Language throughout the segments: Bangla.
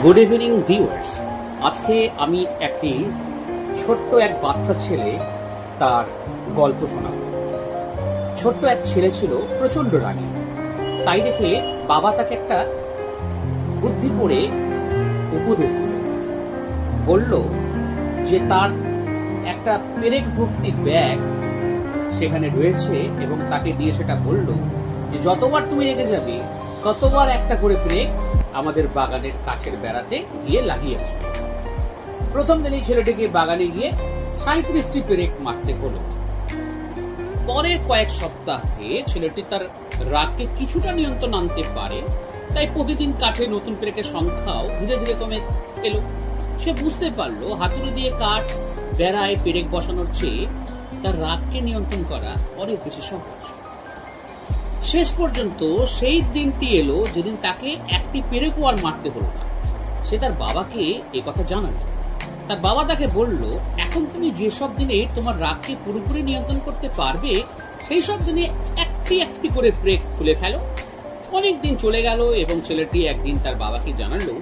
Good evening viewers. আজকে আমি একটি ছোট্ট এক বাচ্চা ছেলে তার গল্প শোনাব। ছোট্ট এক ছেলে ছিল, প্রচন্ড রাগী। তাই দেখে বাবা তাকে একটা বুদ্ধি করে উপদেশ দিল। বলল যে তার একটা পেরেক ভর্তি ব্যাগ সেখানে রয়েছে এবং তাকে দিয়ে সেটা বলল যে যতবার তুমি রেগে যাবে ততবার একটা করে পেরেক আমাদের বাগানের কাঠের বেড়াতে গিয়ে লাগিয়ে আসবে। প্রথম দিন এই ছেলেটিকে বাগানে গিয়ে 37টি পেরেক মারতে হলো। পরের কয়েক সপ্তাহে ছেলেটি তার রাগকে কিছুটা নিয়ন্ত্রণ আনতে পারে, তাই প্রতিদিন কাঠে নতুন পেরেকের সংখ্যাও ধীরে ধীরে কমে এলো। সে বুঝতে পারলো হাতুড়ি দিয়ে কাঠ বেড়ায় পেরেক বসানোর চেয়ে তার রাগকে নিয়ন্ত্রণ করা অনেক বেশি সহজ। শেষ পর্যন্ত সেই দিনটি এলো যেদিন তাকে একটি পেরেকও আর মারতে হলো না। সে তার বাবাকে এ কথা জানালো। তার বাবা তাকে বলল, এখন তুমি যেসব দিনে তোমার রাগকে পুরোপুরি নিয়ন্ত্রণ করতে পারবে সেই সব দিনে একটি একটি করে পেরেক খুলে ফেলো। অনেক দিন চলে গেল এবং ছেলেটি একদিন তার বাবাকে জানালো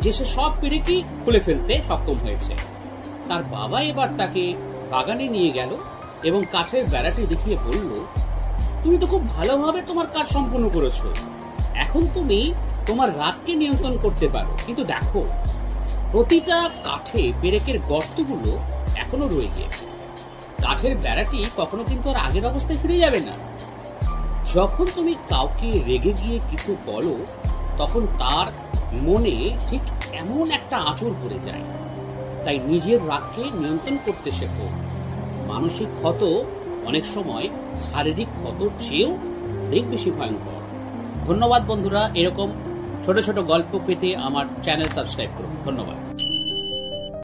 যে সে সব পেরেকই খুলে ফেলতে সক্ষম হয়েছে। তার বাবা এবার তাকে বাগানে নিয়ে গেল এবং কাঠের বেড়াটি দেখিয়ে বলল, তুমি তো খুব ভালোভাবে তোমার কাজ সম্পূর্ণ করেছো। এখন তুমি তোমার রাগকে নিয়ন্ত্রণ করতে পারো, কিন্তু দেখো প্রতিটা কাঠে পেরেকের গর্তগুলো এখনো রয়ে গিয়েছে। কাঠের বেড়াটি কখনো কিন্তু আর আগের অবস্থায় ফিরে যাবে না। যখন তুমি কাউকে রেগে গিয়ে কিছু বলো তখন তার মনে ঠিক এমন একটা আঁচড় পড়ে যায়। তাই নিজের রাগকে নিয়ন্ত্রণ করতে শেখো। মানসিক ক্ষত অনেক সময় শারীরিক ক্ষতর চেয়েও অনেক বেশি ভয়ঙ্কর। ধন্যবাদ বন্ধুরা, এরকম ছোট ছোট গল্প পেতে আমার চ্যানেল সাবস্ক্রাইব করুন। ধন্যবাদ।